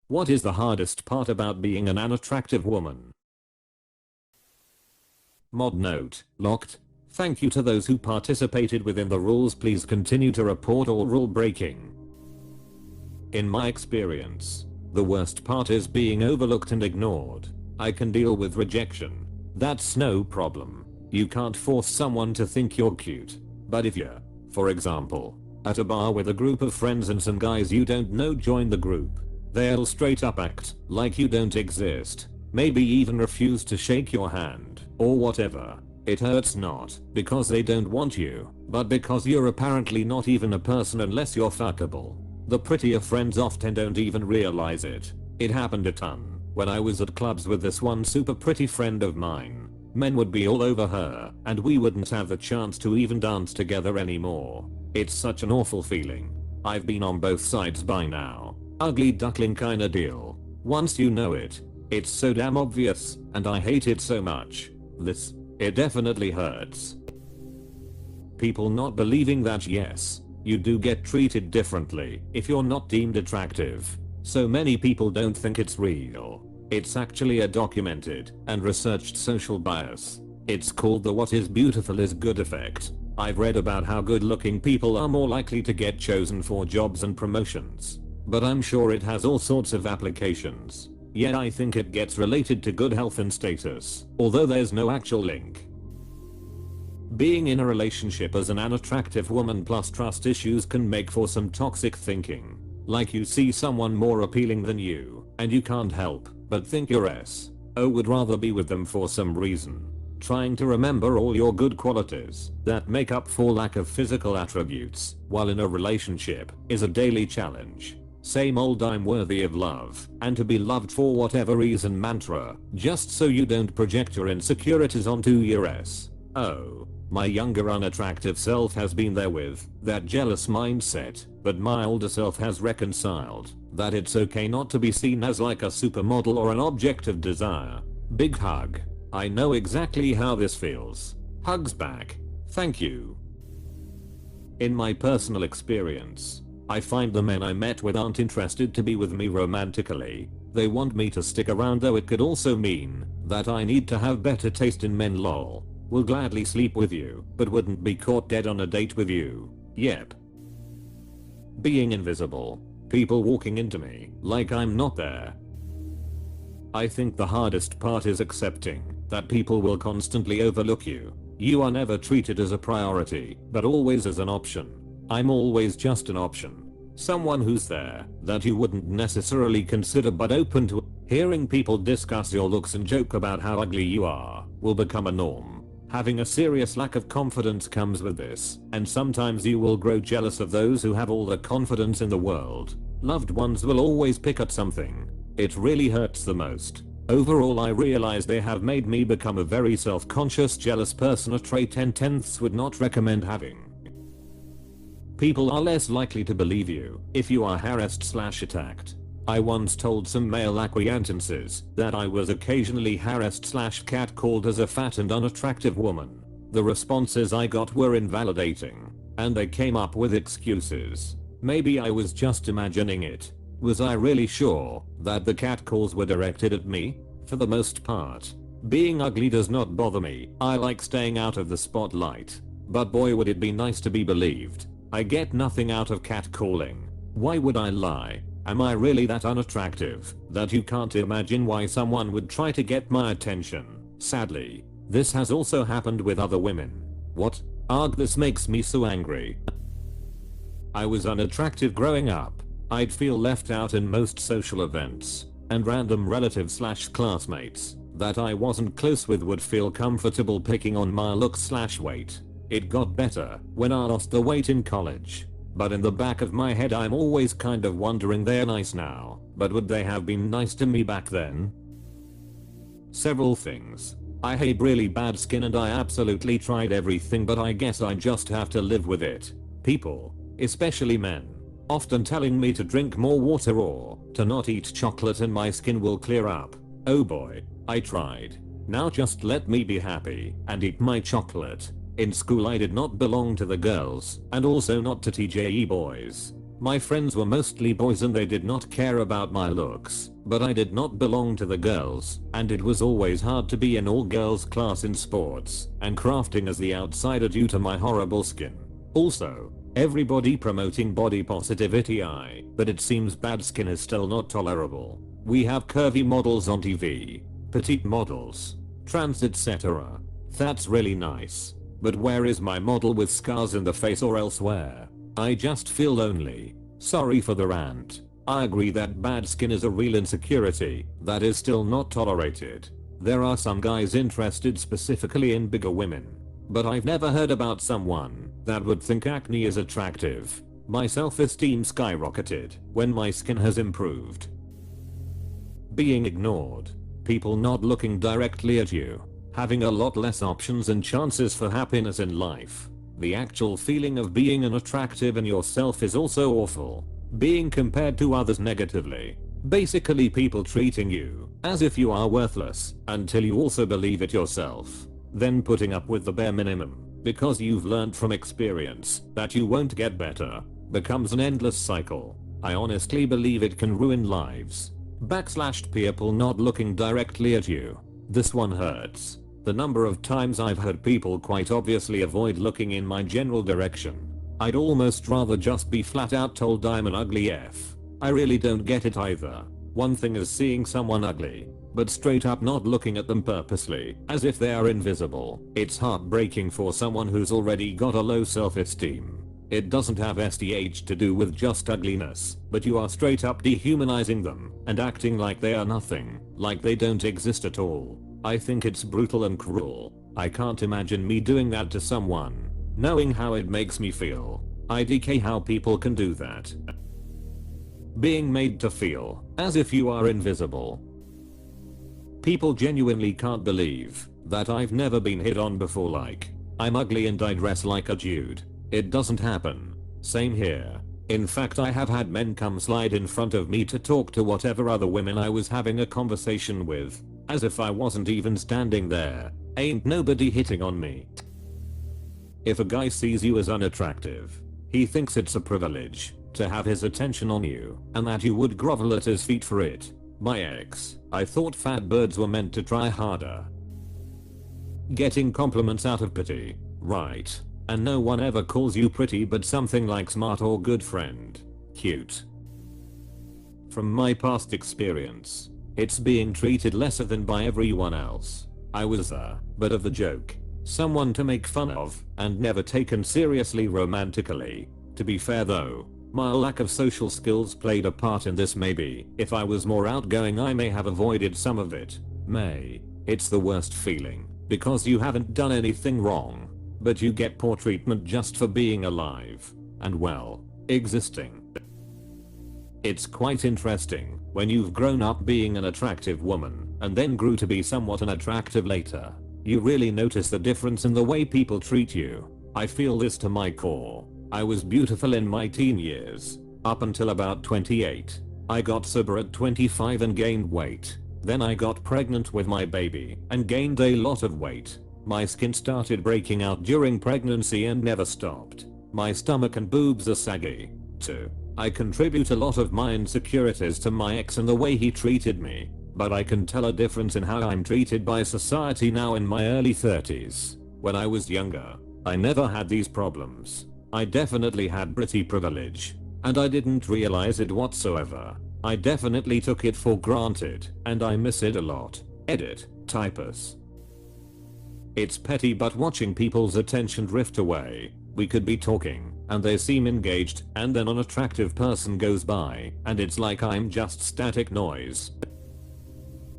What is the hardest part about being an unattractive woman? Mod note, locked. Thank you to those who participated within the rules. Please continue to report all rule breaking. In my experience, the worst part is being overlooked and ignored. I can deal with rejection. That's no problem. You can't force someone to think you're cute. But if you're, for example, at a bar with a group of friends and some guys you don't know join the group, they'll straight up act like you don't exist. Maybe even refuse to shake your hand, or whatever. It hurts not because they don't want you, but because you're apparently not even a person unless you're fuckable. The prettier friends often don't even realize it. It happened a ton when I was at clubs with this one super pretty friend of mine. Men would be all over her, and we wouldn't have the chance to even dance together anymore. It's such an awful feeling. I've been on both sides by now. Ugly duckling kinda deal. Once you know it, it's so damn obvious, and I hate it so much. It definitely hurts. People not believing that yes, you do get treated differently if you're not deemed attractive. So many people don't think it's real. It's actually a documented and researched social bias. It's called the what is beautiful is good effect. I've read about how good looking people are more likely to get chosen for jobs and promotions. But I'm sure it has all sorts of applications. Yet I think it gets related to good health and status, although there's no actual link. Being in a relationship as an unattractive woman plus trust issues can make for some toxic thinking. Like you see someone more appealing than you, and you can't help but think you're would rather be with them for some reason. Trying to remember all your good qualities that make up for lack of physical attributes while in a relationship is a daily challenge. Same old I'm worthy of love and to be loved for whatever reason mantra, just so you don't project your insecurities onto your my younger unattractive self has been there with that jealous mindset, but my older self has reconciled that it's okay not to be seen as like a supermodel or an object of desire. Big hug. I know exactly how this feels. Hugs back. Thank you. In my personal experience, I find the men I met with aren't interested to be with me romantically. They want me to stick around, though it could also mean that I need to have better taste in men. Lol. Will gladly sleep with you, but wouldn't be caught dead on a date with you. Yep. Being invisible. People walking into me like I'm not there. I think the hardest part is accepting that people will constantly overlook you. You are never treated as a priority, but always as an option. I'm always just an option. Someone who's there that you wouldn't necessarily consider but open to. Hearing people discuss your looks and joke about how ugly you are will become a norm. Having a serious lack of confidence comes with this, and sometimes you will grow jealous of those who have all the confidence in the world. Loved ones will always pick at something. It really hurts the most. Overall, I realize they have made me become a very self-conscious, jealous person, a trait 10/10ths would not recommend having. People are less likely to believe you if you are harassed/attacked. I once told some male acquaintances that I was occasionally harassed/catcalled as a fat and unattractive woman. The responses I got were invalidating, and they came up with excuses. Maybe I was just imagining it. Was I really sure that the catcalls were directed at me? For the most part, being ugly does not bother me. I like staying out of the spotlight. But boy, would it be nice to be believed. I get nothing out of catcalling. Why would I lie? Am I really that unattractive that you can't imagine why someone would try to get my attention? Sadly, this has also happened with other women. What? Arg, this makes me so angry. I was unattractive growing up. I'd feel left out in most social events, and random relatives/classmates that I wasn't close with would feel comfortable picking on my looks/weight. It got better when I lost the weight in college. But in the back of my head I'm always kind of wondering, they're nice now, but would they have been nice to me back then? Several things. I hate really bad skin and I absolutely tried everything, but I guess I just have to live with it. People, especially men, often telling me to drink more water or to not eat chocolate and my skin will clear up. Oh boy, I tried. Now just let me be happy and eat my chocolate. In school I did not belong to the girls and also not to TJE boys. My friends were mostly boys and they did not care about my looks, but I did not belong to the girls, and it was always hard to be in all girls class in sports and crafting as the outsider due to my horrible skin. Also, everybody promoting body positivity but it seems bad skin is still not tolerable. We have curvy models on TV, petite models, trans etc. That's really nice. But where is my model with scars in the face or elsewhere? I just feel lonely. Sorry for the rant. I agree that bad skin is a real insecurity that is still not tolerated. There are some guys interested specifically in bigger women. But I've never heard about someone that would think acne is attractive. My self-esteem skyrocketed when my skin has improved. Being ignored. People not looking directly at you. Having a lot less options and chances for happiness in life. The actual feeling of being unattractive in yourself is also awful. Being compared to others negatively. Basically people treating you as if you are worthless until you also believe it yourself. Then putting up with the bare minimum because you've learned from experience that you won't get better becomes an endless cycle. I honestly believe it can ruin lives. People not looking directly at you. This one hurts. The number of times I've heard people quite obviously avoid looking in my general direction. I'd almost rather just be flat out told I'm an ugly F. I really don't get it either. One thing is seeing someone ugly, but straight up not looking at them purposely, as if they are invisible. It's heartbreaking for someone who's already got a low self-esteem. It doesn't have SDH to do with just ugliness, but you are straight up dehumanizing them and acting like they are nothing, like they don't exist at all. I think it's brutal and cruel. I can't imagine me doing that to someone, knowing how it makes me feel. IDK how people can do that. Being made to feel as if you are invisible. People genuinely can't believe that I've never been hit on before, like I'm ugly and I dress like a dude. It doesn't happen. Same here. In fact, I have had men come slide in front of me to talk to whatever other women I was having a conversation with, as if I wasn't even standing there. Ain't nobody hitting on me. If a guy sees you as unattractive, he thinks it's a privilege to have his attention on you and that you would grovel at his feet for it. My ex, I thought fat birds were meant to try harder. Getting compliments out of pity, right? And no one ever calls you pretty but something like smart or good friend. Cute. From my past experience, it's being treated lesser than by everyone else. I was a butt of the joke, someone to make fun of, and never taken seriously romantically. To be fair though, my lack of social skills played a part in this. Maybe if I was more outgoing I may have avoided some of it. It's the worst feeling, because you haven't done anything wrong, but you get poor treatment just for being alive and well, existing. It's quite interesting when you've grown up being an attractive woman and then grew to be somewhat unattractive later. You really notice the difference in the way people treat you. I feel this to my core. I was beautiful in my teen years, up until about 28. I got sober at 25 and gained weight. Then I got pregnant with my baby and gained a lot of weight. My skin started breaking out during pregnancy and never stopped. My stomach and boobs are saggy, too. I contribute a lot of my insecurities to my ex and the way he treated me, but I can tell a difference in how I'm treated by society now in my early 30s. When I was younger, I never had these problems. I definitely had pretty privilege, and I didn't realize it whatsoever. I definitely took it for granted, and I miss it a lot. Edit, typus. It's petty, but watching people's attention drift away. We could be talking, and they seem engaged, and then an attractive person goes by, and it's like I'm just static noise.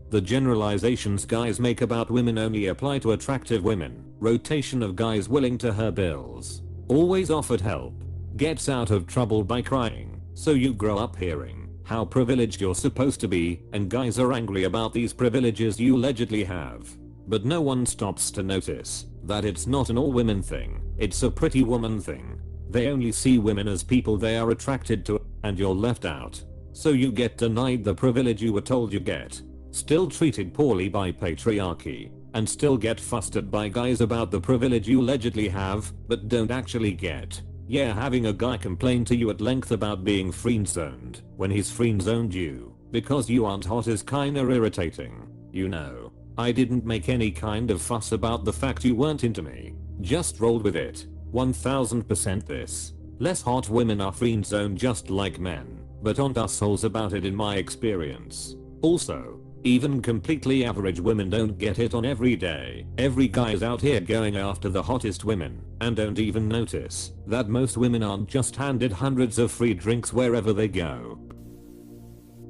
The generalizations guys make about women only apply to attractive women. Rotation of guys willing to her bills. Always offered help. Gets out of trouble by crying. So you grow up hearing how privileged you're supposed to be, and guys are angry about these privileges you allegedly have. But no one stops to notice that it's not an all women thing, it's a pretty woman thing. They only see women as people they are attracted to, and you're left out. So you get denied the privilege you were told you get. Still treated poorly by patriarchy, and still get fussed at by guys about the privilege you allegedly have, but don't actually get. Yeah, having a guy complain to you at length about being friend-zoned when he's friend-zoned you because you aren't hot is kinda irritating. You know, I didn't make any kind of fuss about the fact you weren't into me. Just rolled with it. 1000% this. Less hot women are friend-zoned just like men, but aren't assholes about it in my experience. Also, even completely average women don't get hit on every day. Every guy is out here going after the hottest women and don't even notice that most women aren't just handed hundreds of free drinks wherever they go.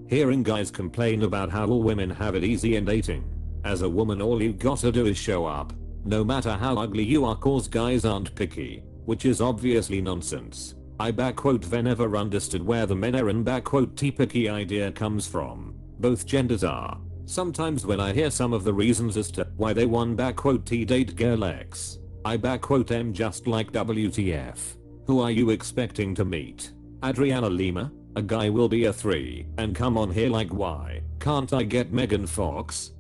Hearing guys complain about how all women have it easy in dating. As a woman, all you gotta do is show up. No matter how ugly you are, cause guys aren't picky, which is obviously nonsense. I never understood where the men are and picky idea comes from. Both genders are. Sometimes when I hear some of the reasons as to why they want date girl X, I am just like WTF. Who are you expecting to meet? Adriana Lima? A guy will be a 3 and come on here like why can't I get Megan Fox?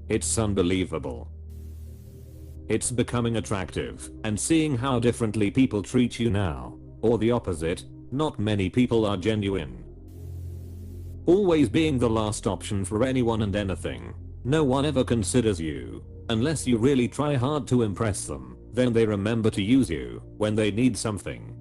It's unbelievable. It's becoming attractive and seeing how differently people treat you now. Or the opposite, not many people are genuine. Always being the last option for anyone and anything. No one ever considers you. Unless you really try hard to impress them, then they remember to use you when they need something.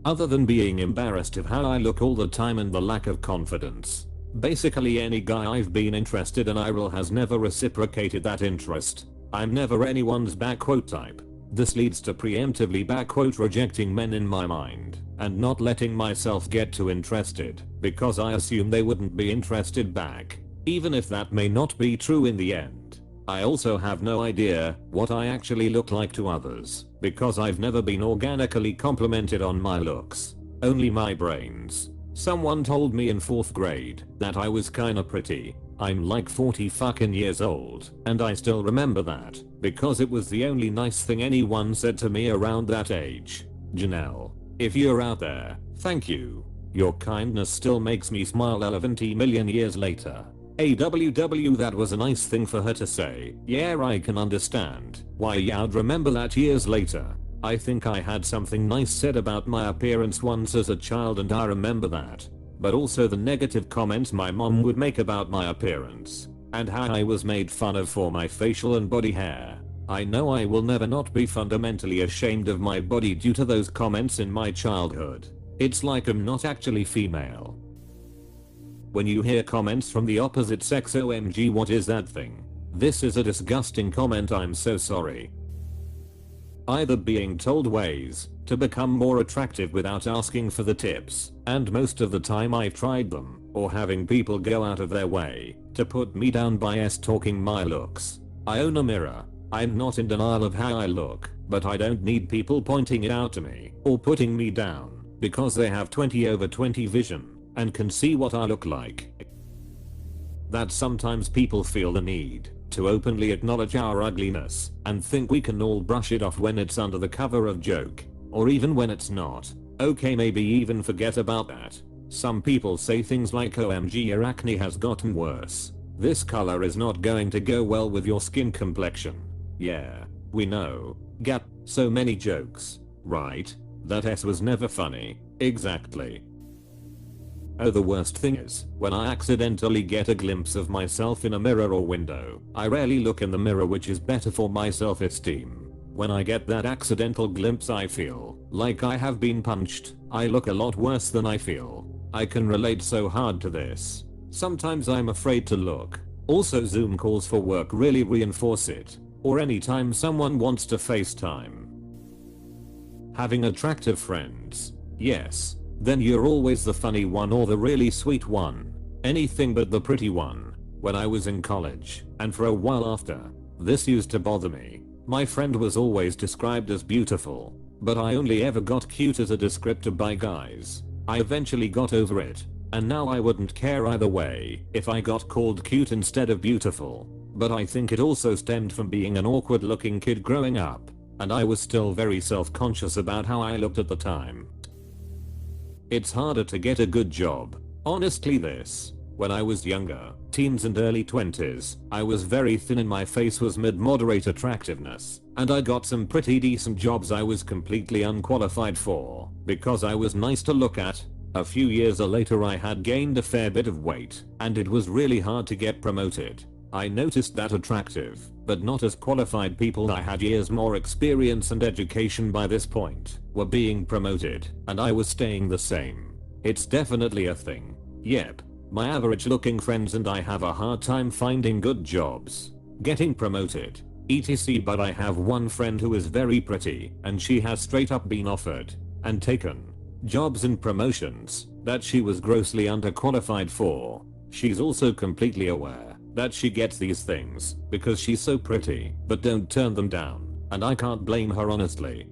Other than being embarrassed of how I look all the time and the lack of confidence. Basically any guy I've been interested in has never reciprocated that interest. I'm never anyone's type. This leads to preemptively rejecting men in my mind and not letting myself get too interested because I assume they wouldn't be interested back, even if that may not be true in the end. I also have no idea what I actually look like to others because I've never been organically complimented on my looks, only my brains. Someone told me in 4th grade that I was kinda pretty. I'm like 40 fucking years old and I still remember that because it was the only nice thing anyone said to me around that age. Janelle, if you're out there, thank you. Your kindness still makes me smile 11 million years later. AWW, that was a nice thing for her to say. Yeah, I can understand why you'd remember that years later. I think I had something nice said about my appearance once as a child and I remember that. But also the negative comments my mom would make about my appearance and how I was made fun of for my facial and body hair. I know I will never not be fundamentally ashamed of my body due to those comments in my childhood. It's like I'm not actually female. When you hear comments from the opposite sex, OMG, what is that thing? This is a disgusting comment, I'm so sorry. Either being told ways to become more attractive without asking for the tips, and most of the time I've tried them, or having people go out of their way to put me down by talking my looks. I own a mirror. I'm not in denial of how I look, but I don't need people pointing it out to me or putting me down because they have 20/20 vision and can see what I look like. That sometimes people feel the need to openly acknowledge our ugliness and think we can all brush it off when it's under the cover of joke, or even when it's not. Okay, maybe even forget about that. Some people say things like OMG, your acne has gotten worse. This color is not going to go well with your skin complexion. Yeah, we know. Got so many jokes, right? That S was never funny. Exactly. Oh, the worst thing is, when I accidentally get a glimpse of myself in a mirror or window, I rarely look in the mirror, which is better for my self-esteem. When I get that accidental glimpse, I feel like I have been punched. I look a lot worse than I feel. I can relate so hard to this. Sometimes I'm afraid to look. Also, Zoom calls for work really reinforce it. Or anytime someone wants to FaceTime. Having attractive friends. Yes. Then you're always the funny one or the really sweet one. Anything but the pretty one. When I was in college, and for a while after, this used to bother me. My friend was always described as beautiful, but I only ever got cute as a descriptor by guys. I eventually got over it, and now I wouldn't care either way if I got called cute instead of beautiful. But I think it also stemmed from being an awkward looking kid growing up, and I was still very self-conscious about how I looked at the time. It's harder to get a good job. Honestly, when I was younger, teens and early 20s, I was very thin and my face was mid-moderate attractiveness. And I got some pretty decent jobs I was completely unqualified for because I was nice to look at. A few years later I had gained a fair bit of weight and it was really hard to get promoted. I noticed that attractive, but not as qualified people I had years more experience and education by this point were being promoted and I was staying the same. It's definitely a thing. Yep. My average looking friends and I have a hard time finding good jobs, getting promoted, etc. But I have one friend who is very pretty and she has straight up been offered and taken jobs and promotions that she was grossly underqualified for. She's also completely aware that she gets these things because she's so pretty, but don't turn them down, and I can't blame her honestly.